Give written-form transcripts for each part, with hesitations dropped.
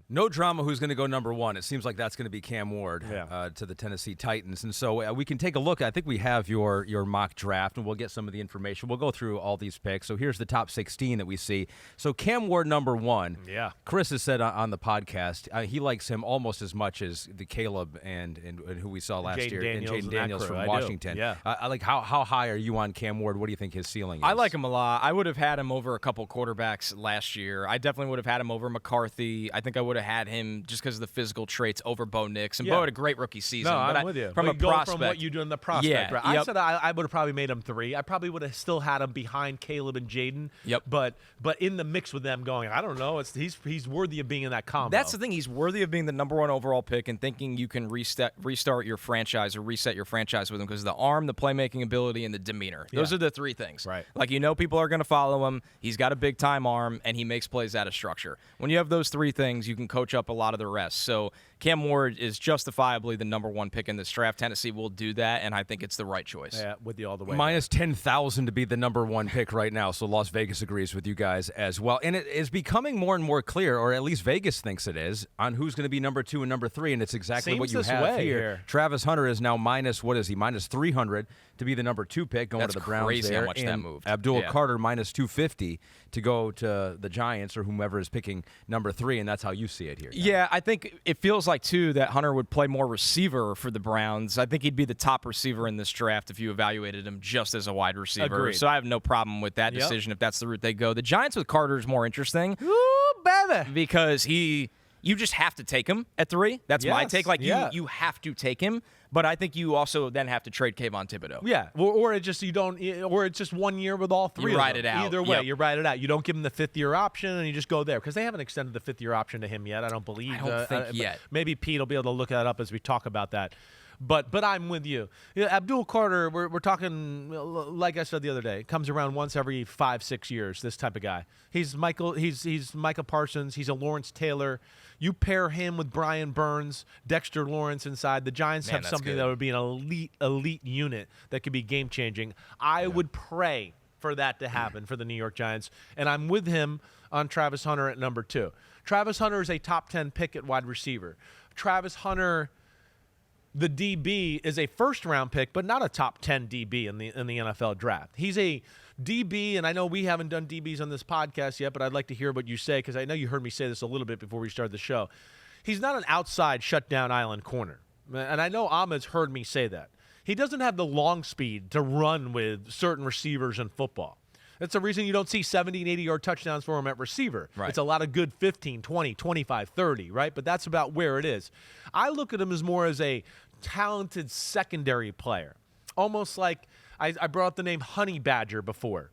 No drama who's going to go number one. It seems like that's going to be Cam Ward to the Tennessee Titans. And so we can take a look. I think we have your mock draft, and we'll get some of the information. We'll go through all these picks. So here's the top 16 that we see. So Cam Ward, number one. Yeah. Chris has said on the podcast he likes him almost as much as the Caleb and who we saw last year, and Jaden Daniels from Washington. Yeah. How high are you on Cam Ward? What do you think his ceiling is? I like him a lot. I would have had him over a couple quarterbacks last year. I definitely would have had him over McCarthy. I think I would have had him just because of the physical traits over Bo Nix. And Bo had a great rookie season. No, but I'm with you. From a prospect. From what you do in the prospect. Right? Yep. I said I would have probably made him 3. I probably would have still had him behind Caleb and Jaden. Yep. But in the mix with them going, I don't know. He's worthy of being in that combo. That's the thing. He's worthy of being the number 1 overall pick and thinking you can restart your franchise or reset your franchise with him because the arm, the playmaking ability, and the demeanor. Those are the 3 things. Right. Like, people are going to follow him. He's got a big-time arm, and he makes plays out of structure. When you have those 3 things, you can coach up a lot of the rest. So Cam Ward is justifiably the number 1 pick in this draft. Tennessee will do that, and I think it's the right choice. Yeah, with you all the way. Minus 10,000 to be the number 1 pick right now, so Las Vegas agrees with you guys as well. And it is becoming more and more clear, or at least Vegas thinks it is, on who's going to be number 2 and number 3, and it's exactly Seems what you this have way here. Travis Hunter is now minus 300 to be the number 2 pick going That's to the Browns crazy there. how much and that moved. Abdul Carter minus 250 to go to the Giants or whomever is picking number 3, and that's how you see it here. Yeah, I think it feels like, too, that Hunter would play more receiver for the Browns. I think he'd be the top receiver in this draft if you evaluated him just as a wide receiver. Agreed. So I have no problem with that decision if that's the route they go. The Giants with Carter is more interesting. Ooh, baby. Because you just have to take him at 3. That's my take. Like, you have to take him. But I think you also then have to trade Kayvon Thibodeau. Yeah, or it's just it's just 1 year with all 3. You of ride them. it out. Either way, Yep. you ride it out. You don't give him the 5th-year option, and you just go there because they haven't extended the 5th-year option to him yet. I don't believe. I don't think yet. Maybe Pete will be able to look that up as we talk about that. But I'm with you. Abdul Carter, we're talking, like I said the other day, comes around once every 5-6 years, this type of guy. He's Micah Parsons. He's a Lawrence Taylor. You pair him with Brian Burns, Dexter Lawrence inside. The Giants have something that would be an elite unit that could be game-changing. I would pray for that to happen for the New York Giants. And I'm with him on Travis Hunter at number 2. Travis Hunter is a top 10 pick at wide receiver. Travis Hunter, the DB, is a first-round pick, but not a top 10 DB in the NFL draft. He's a DB, and I know we haven't done DBs on this podcast yet, but I'd like to hear what you say because I know you heard me say this a little bit before we started the show. He's not an outside shutdown island corner, and I know Ahmed's heard me say that. He doesn't have the long speed to run with certain receivers in football. That's the reason you don't see 70 and 80-yard touchdowns for him at receiver. Right. It's a lot of good 15, 20, 25, 30, right? But that's about where it is. I look at him as more as a talented secondary player, almost like I brought up the name Honey Badger before.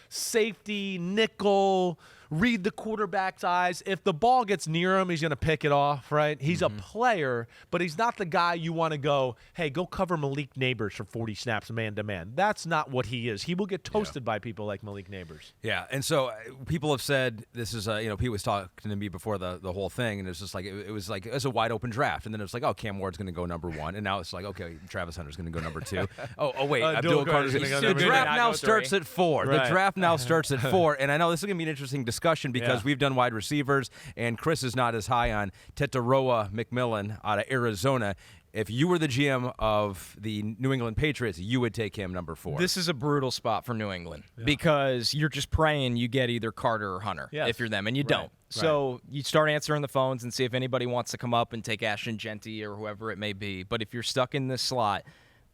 Safety, nickel, read the quarterback's eyes. If the ball gets near him, he's going to pick it off, right? He's a player, but he's not the guy you want to go, hey, go cover Malik Neighbors for 40 snaps man-to-man. That's not what he is. He will get toasted by people like Malik Neighbors. Yeah, and so people have said this is, Pete was talking to me before the whole thing, and it was just like, it was a wide open draft. And then it was like, oh, Cam Ward's going to go number 1. And now it's like, okay, Travis Hunter's going to go number 2. Oh, wait, Abdul Carter's going to go number 2. The draft now starts at 4. Right. The draft now starts at 4. And I know this is going to be an interesting discussion because we've done wide receivers, and Chris is not as high on Tetairoa McMillan out of Arizona. If you were the GM of the New England Patriots, you would take him number 4. This is a brutal spot for New England because you're just praying you get either Carter or Hunter if you're them, and you don't. So you start answering the phones and see if anybody wants to come up and take Ashton Jeanty or whoever it may be. But if you're stuck in this slot,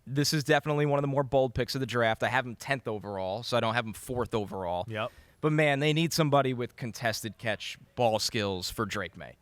this is definitely one of the more bold picks of the draft. I have him 10th overall, so I don't have him 4th overall. Yep. But, man, they need somebody with contested catch ball skills for Drake May.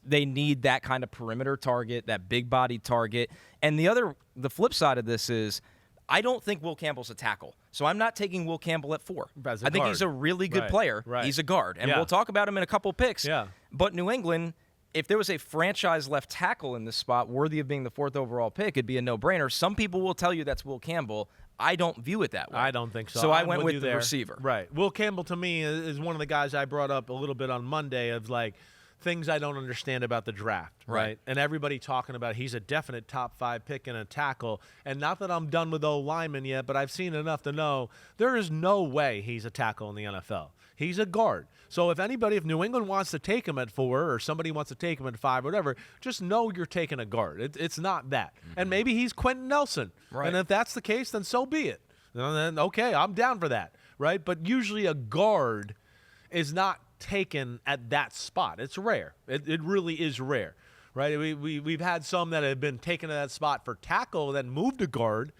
They need that kind of perimeter target, that big-bodied target. And the flip side of this is I don't think Will Campbell's a tackle. So I'm not taking Will Campbell at 4. I think he's a really good player. Right. He's a guard. And we'll talk about him in a couple picks. Yeah. But New England, if there was a franchise left tackle in this spot worthy of being the 4th overall pick, it'd be a no-brainer. Some people will tell you that's Will Campbell. I don't view it that way. I don't think so. So I I'm went with the there. receiver. Right. Will Campbell, to me, is one of the guys I brought up a little bit on Monday of like, things I don't understand about the draft, right? And everybody talking about he's a definite top 5 pick and a tackle. And not that I'm done with O-lineman yet, but I've seen enough to know there is no way he's a tackle in the NFL. He's a guard. So if New England wants to take him at 4 or somebody wants to take him at 5 or whatever, just know you're taking a guard. It's not that. And maybe he's Quentin Nelson. Right. And if that's the case, then so be it. Then, okay, I'm down for that, right? But usually a guard is not taken at that spot. It's rare. It really is rare, right? We've had some that have been taken to that spot for tackle, then moved to guard.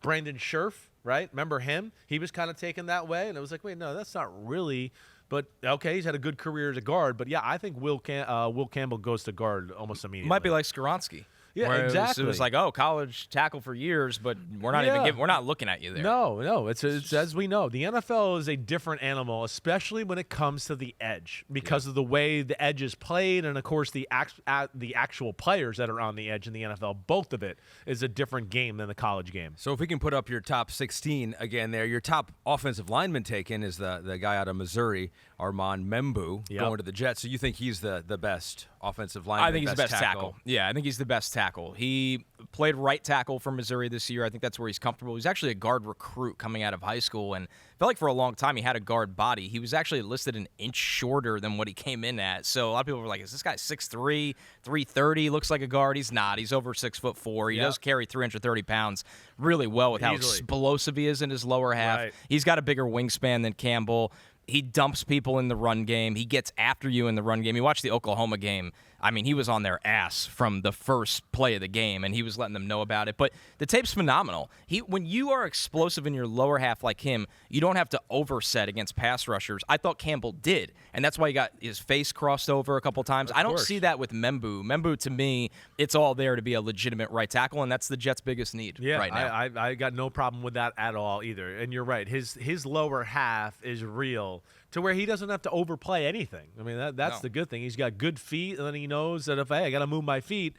Brandon Scherf, right? Remember him? He was kind of taken that way, and it was like, wait, no, that's not really. But okay, he's had a good career as a guard. But yeah, I think Will Campbell goes to guard almost immediately. Might be like Skoronski. Yeah, exactly. It was like, oh, college tackle for years, but we're not looking at you there. No. It's as we know, the NFL is a different animal, especially when it comes to the edge, because of the way the edge is played, and of course the actual players that are on the edge in the NFL. Both of it is a different game than the college game. So if we can put up your top 16 again, there, your top offensive lineman taken is the guy out of Missouri, Armand Membu, going to the Jets. So you think he's the best offensive lineman? I think he's the best tackle. Yeah, I think he's the best tackle. He played right tackle for Missouri this year. I think that's where he's comfortable. He's actually a guard recruit coming out of high school, and felt like for a long time he had a guard body. He was actually listed an inch shorter than what he came in at. So a lot of people were like, is this guy 6'3", 330, looks like a guard? He's not. He's over 6'4". He does carry 330 pounds really well with how explosive he is in his lower half. Right. He's got a bigger wingspan than Campbell. He dumps people in the run game. He gets after you in the run game. You watch the Oklahoma game. I mean, he was on their ass from the first play of the game, and he was letting them know about it. But the tape's phenomenal. When you are explosive in your lower half like him, you don't have to overset against pass rushers. I thought Campbell did, and that's why he got his face crossed over a couple times. I don't see that with Membu. Membu, to me, it's all there to be a legitimate right tackle, and that's the Jets' biggest need right now. I got no problem with that at all either. And you're right. His lower half is real, to where he doesn't have to overplay anything. I mean, that's the good thing. He's got good feet, and then he knows that if I got to move my feet,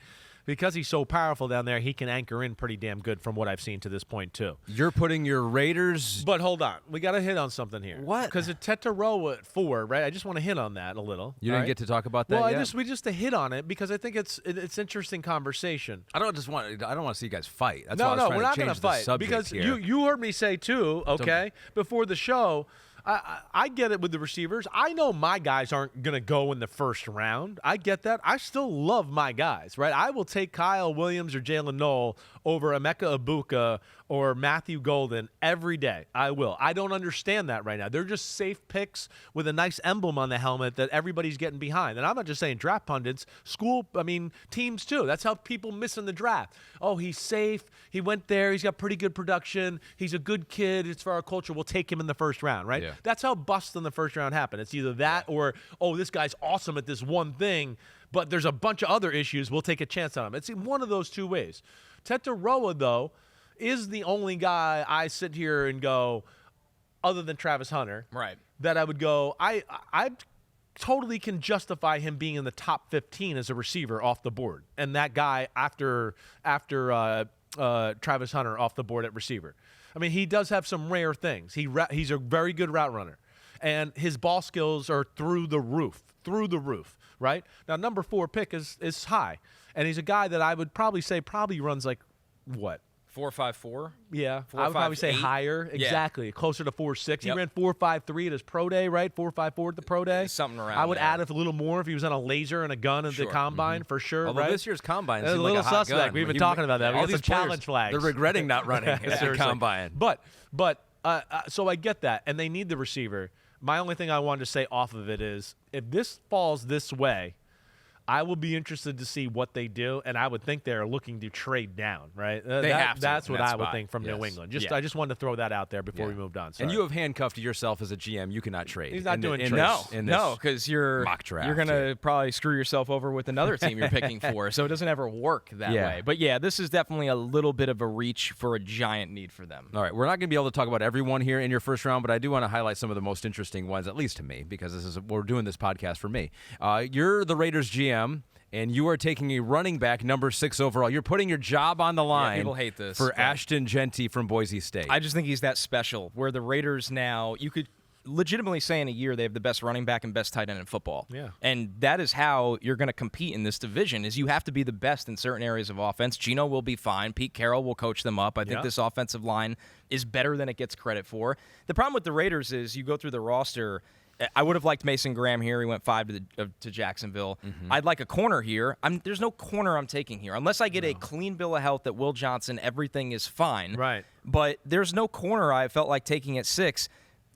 because he's so powerful down there, he can anchor in pretty damn good from what I've seen to this point too. You're putting your Raiders. But hold on, we got to hit on something here. What? Because Tetairoa at 4, right? I just want to hit on that a little. You didn't get to talk about that. Well, yet? we just to hit on it because I think it's interesting conversation. I don't want to see you guys fight. That's no, why I was we're not going to fight because here. you heard me say too. Okay, before the show. I get it with the receivers. I know my guys aren't going to go in the first round. I get that. I still love my guys, right? I will take Kyle Williams or Jalen Noel over Emeka Ibuka or Matthew Golden every day. I will. I don't understand that right now. They're just safe picks with a nice emblem on the helmet that everybody's getting behind. And I'm not just saying draft pundits, teams too. That's how people miss in the draft. Oh, he's safe. He went there. He's got pretty good production. He's a good kid. It's for our culture. We'll take him in the first round, right? Yeah. That's how busts in the first round happen. It's either that or, oh, this guy's awesome at this one thing, but there's a bunch of other issues. We'll take a chance on him. It's one of those two ways. Tetairoa, though, is the only guy I sit here and go, other than Travis Hunter, right, that I would go, I totally can justify him being in the top 15 as a receiver off the board. And that guy after Travis Hunter off the board at receiver. I mean, he does have some rare things. He's a very good route runner. And his ball skills are through the roof, right? Now, number 4 pick is high. And he's a guy that I would probably say runs like, what? 4.54. Yeah, 4, I would 5, probably say 8. higher. Exactly, closer to 4.6. Yep. He ran 4.53 at his pro day, right? 4.54 at the pro day. Something around. I would there. add a little more if he was on a laser and a gun at the combine for sure. Although right? this year's combine is seemed a like little a hot suspect. gun. We've been talking about that. We All got these some challenge flags. They're regretting not running at the combine. But so I get that, and they need the receiver. My only thing I wanted to say off of it is, if this falls this way, I will be interested to see what they do, and I would think they're looking to trade down, right? They have to. That's what I would spot. think from New England. Yeah. I just wanted to throw that out there before we moved on. Sorry. And you have handcuffed yourself as a GM. You cannot trade. He's not doing trades. No, because you're mock draft. You're gonna probably screw yourself over with another team you're picking for, so it doesn't ever work that way. But yeah, this is definitely a little bit of a reach for a giant need for them. All right, we're not going to be able to talk about everyone here in your first round, but I do want to highlight some of the most interesting ones, at least to me, because we're doing this podcast for me. You're the Raiders GM. And you are taking a running back, number 6 overall. You're putting your job on the line. People hate this. For Ashton Jeanty from Boise State. I just think he's that special, where the Raiders now, legitimately say in a year they have the best running back and best tight end in football. Yeah. And that is how you're going to compete in this division, is you have to be the best in certain areas of offense. Geno will be fine. Pete Carroll will coach them up. I think this offensive line is better than it gets credit for. The problem with the Raiders is you go through the roster. I would have liked Mason Graham here. He went 5 to Jacksonville. I'd like a corner here. There's no corner I'm taking here. Unless I get a clean bill of health at Will Johnson, everything is fine. Right. But there's no corner I felt like taking at 6.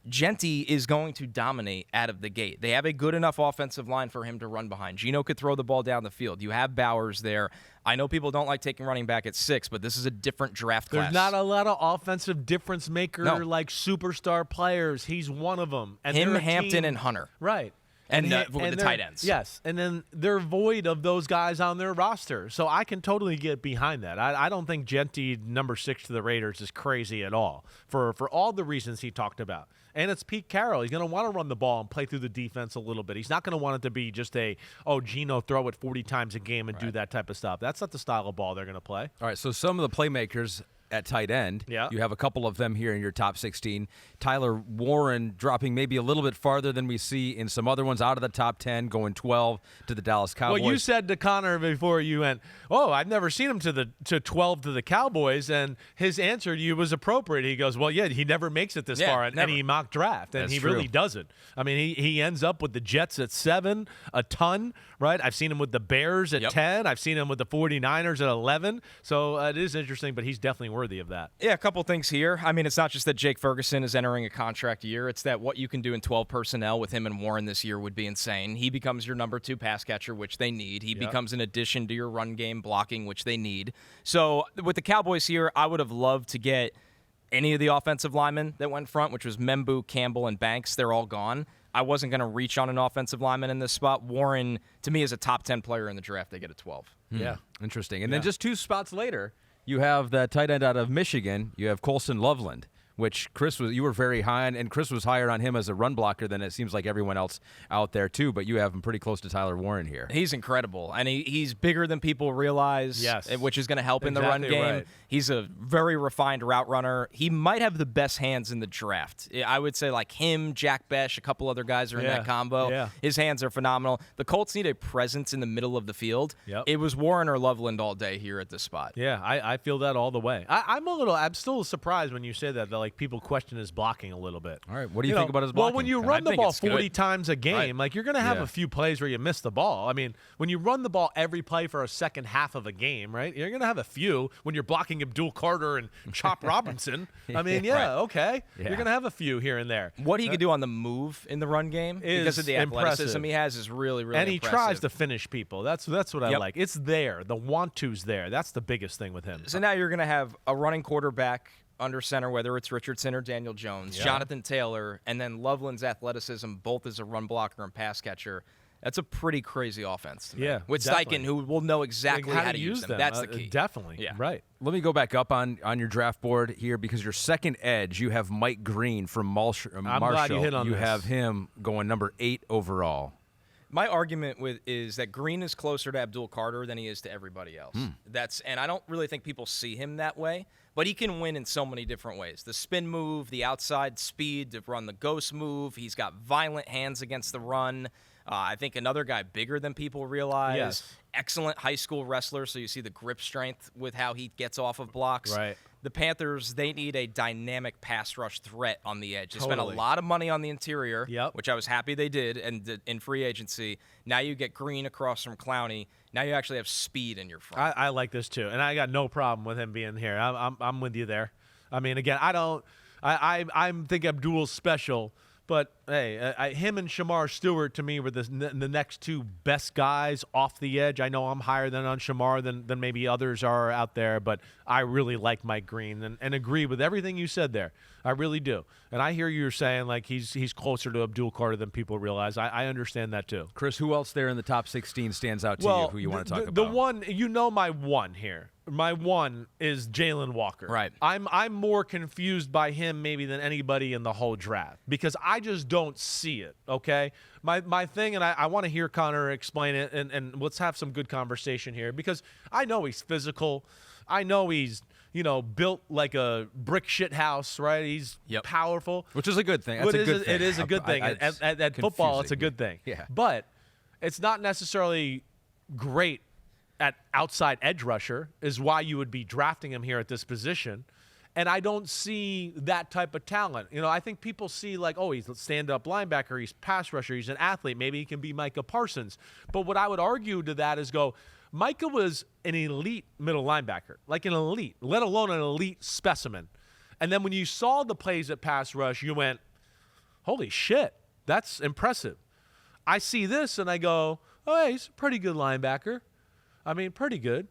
Jeanty is going to dominate out of the gate. They have a good enough offensive line for him to run behind. Geno could throw the ball down the field. You have Bowers there. I know people don't like taking running back at 6, but this is a different draft class. There's not a lot of offensive difference maker like superstar players. He's one of them. And him, Hampton, and Hunter. Right. And the tight ends. Yes, and then they're void of those guys on their roster. So I can totally get behind that. I don't think Jeanty, number 6 to the Raiders, is crazy at all for all the reasons he talked about. And it's Pete Carroll. He's going to want to run the ball and play through the defense a little bit. He's not going to want it to be just Geno throw it 40 times a game and do that type of stuff. That's not the style of ball they're going to play. All right, so some of the playmakers at tight end, you have a couple of them here in your top 16. Tyler Warren dropping maybe a little bit farther than we see in some other ones, out of the top 10, going 12 to the Dallas Cowboys. Well, you said to Connor before you went, I've never seen him to 12 to the Cowboys, and his answer to you was appropriate. He goes, well, yeah, he never makes it this far in any mock draft, and That's really true. doesn't. I mean, he ends up with the Jets at 7, a ton, right? I've seen him with the Bears at 10. I've seen him with the 49ers at 11. So it is interesting, but he's definitely worthy of that. Yeah, a couple things here. I mean, it's not just that Jake Ferguson is entering a contract year. It's that what you can do in 12 personnel with him and Warren this year would be insane. He becomes your number 2 pass catcher, which they need. He becomes an addition to your run game blocking, which they need. So with the Cowboys here, I would have loved to get any of the offensive linemen that went front, which was Membu, Campbell, and Banks. They're all gone. I wasn't going to reach on an offensive lineman in this spot. Warren, to me, is a top 10 player in the draft. They get a 12. Yeah. Interesting. And then just 2 spots later, you have the tight end out of Michigan. You have Colson Loveland, which you were very high on, and Chris was higher on him as a run blocker than it seems like everyone else out there too. But you have him pretty close to Tyler Warren here. He's incredible, and he's bigger than people realize. Yes, which is going to help in the run game. Right. He's a very refined route runner. He might have the best hands in the draft. I would say like him, Jack Besh, a couple other guys are in that combo. Yeah. His hands are phenomenal. The Colts need a presence in the middle of the field. Yep. It was Warren or Loveland all day here at this spot. Yeah, I feel that all the way. I'm still surprised when you say that like people question his blocking a little bit. All right, what do you think about his blocking? Well, when you run the ball 40 times a game, like you're going to have Yeah. a few plays where you miss the ball. I mean, when you run the ball every play for a second half of a game, right? You're going to have a few when you're blocking Abdul Carter and Chop Robinson. I mean, okay. Yeah. You're going to have a few here and there. What he could do on the move in the run game because of the athleticism impressive. he has is really, really And he impressive. tries to finish people. That's what I like. It's there. The want-to's there. That's the biggest thing with him. So now you're going to have a running quarterback under center, whether it's Richardson or Daniel Jones, Jonathan Taylor, and then Loveland's athleticism, both as a run blocker and pass catcher. That's a pretty crazy offense to me. Yeah, with definitely. Steichen, who will know exactly Like, how to use them. That's the key. Definitely. Yeah. Right. Let me go back up on your draft board here because your second edge, you have Mike Green from Marshall. I'm glad you hit on You this. have him going number 8 overall. My argument is that Green is closer to Abdul Carter than he is to everybody else. And I don't really think people see him that way, but he can win in so many different ways. The spin move, the outside speed to run the ghost move. He's got violent hands against the run. I think another guy bigger than people realize. Yes. Excellent high school wrestler, so you see the grip strength with how he gets off of blocks. Right. The Panthers, they need a dynamic pass rush threat on the edge. They spent a Totally. lot of money on the interior, Yep. which I was happy they did, and in free agency. Now you get Green across from Clowney. Now you actually have speed in your front. I like this too, and I got no problem with him being here. I'm with you there. I mean, again, I'm think Abdul's special, but hey, him and Shamar Stewart to me were the next 2 best guys off the edge. I know I'm higher than on Shamar than maybe others are out there, but I really like Mike Green and agree with everything you said there. I really do. And I hear you saying like he's closer to Abdul Carter than people realize. I understand that too. Chris, who else there in the top 16 stands out to you who you want to talk about? The one, my one here. My one is Jalen Walker. Right. I'm more confused by him maybe than anybody in the whole draft because I just don't don't see it, okay? My thing, and I want to hear Connor explain it, and let's have some good conversation here, because I know he's physical. I know he's, built like a brick shit house, right? He's powerful. Which is a good thing. That's a good thing. It is a good thing. At football, it's a good thing. Yeah. But it's not necessarily great at outside edge rusher, is why you would be drafting him here at this position. And I don't see that type of talent. I think people see like, oh, he's a stand-up linebacker, he's pass rusher, he's an athlete. Maybe he can be Micah Parsons. But what I would argue to that is Micah was an elite middle linebacker, like an elite, let alone an elite specimen. And then when you saw the plays at pass rush, you went, holy shit, that's impressive. I see this and I go, oh, hey, he's a pretty good linebacker. I mean, pretty good.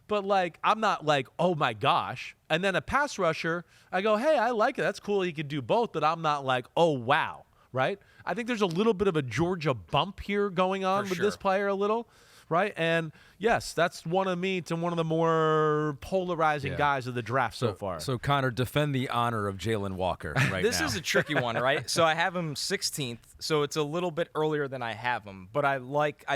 But, I'm not like, oh, my gosh. And then a pass rusher, I go, hey, I like it. That's cool. He could do both. But I'm not like, oh, wow, right? I think there's a little bit of a Georgia bump here going on with this player a little, right? And, yes, that's one of the more polarizing guys of the draft so far. So, Connor, defend the honor of Jalen Walker right This now. is a tricky one, right? So I have him 16th, so it's a little bit earlier than I have him. But I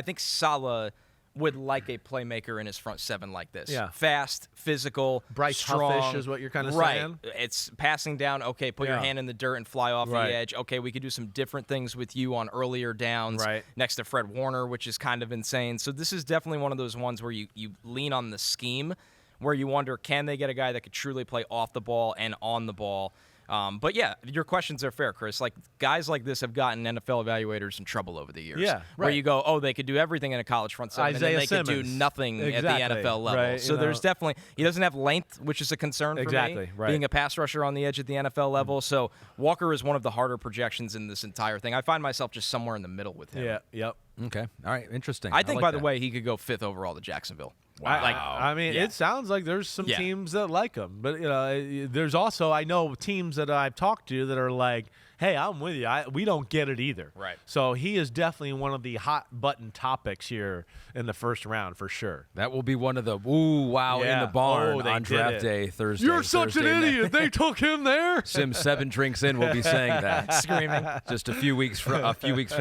think Saleh would like a playmaker in his front seven like this. Yeah. Fast, physical, Bryce strong. Huffish is what you're kind of saying? Right. It's passing down, okay, put your hand in the dirt and fly off the edge. Okay, we could do some different things with you on earlier downs next to Fred Warner, which is kind of insane. So this is definitely one of those ones where you lean on the scheme, where you wonder, can they get a guy that could truly play off the ball and on the ball? But yeah, your questions are fair, Chris. Like, guys like this have gotten NFL evaluators in trouble over the years. Yeah, where you go, oh, they could do everything in a college front seven, and then they could do nothing at the NFL level. Right, so there's definitely he doesn't have length, which is a concern for me. Being a pass rusher on the edge at the NFL level. So Walker is one of the harder projections in this entire thing. I find myself just somewhere in the middle with him. Yeah. Yep. Okay. All right. Interesting. I think, like by that. the way, he could go 5th overall to Jacksonville. Wow. I mean, it sounds like there's some teams that like him. But, there's also, I know teams that I've talked to that are like, hey, I'm with you. We don't get it either. Right. So he is definitely one of the hot button topics here in the first round for sure. That will be one of the in the barn on draft day Thursday. You're such an idiot. They took him there. Simms 7 drinks in will be saying that, screaming just a few weeks from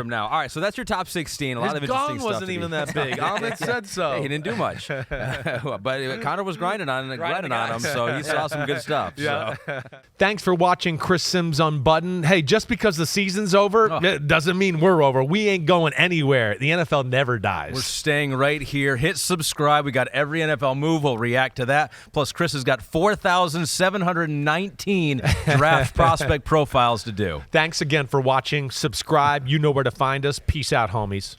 now. All right, so that's your top 16. A lot of interesting stuff. His gong wasn't even that big. Ahmed said so. Hey, he didn't do much, but Connor was grinding on him, so he saw some good stuff. Yeah. So. Thanks for watching Chris Simms Unbuttoned. Hey, just because the season's over, it doesn't mean we're over. We ain't going anywhere. The NFL never dies. We're staying right here. Hit subscribe. We got every NFL move. We'll react to that. Plus, Chris has got 4,719 draft prospect profiles to do. Thanks again for watching. Subscribe. You know where to find us. Peace out, homies.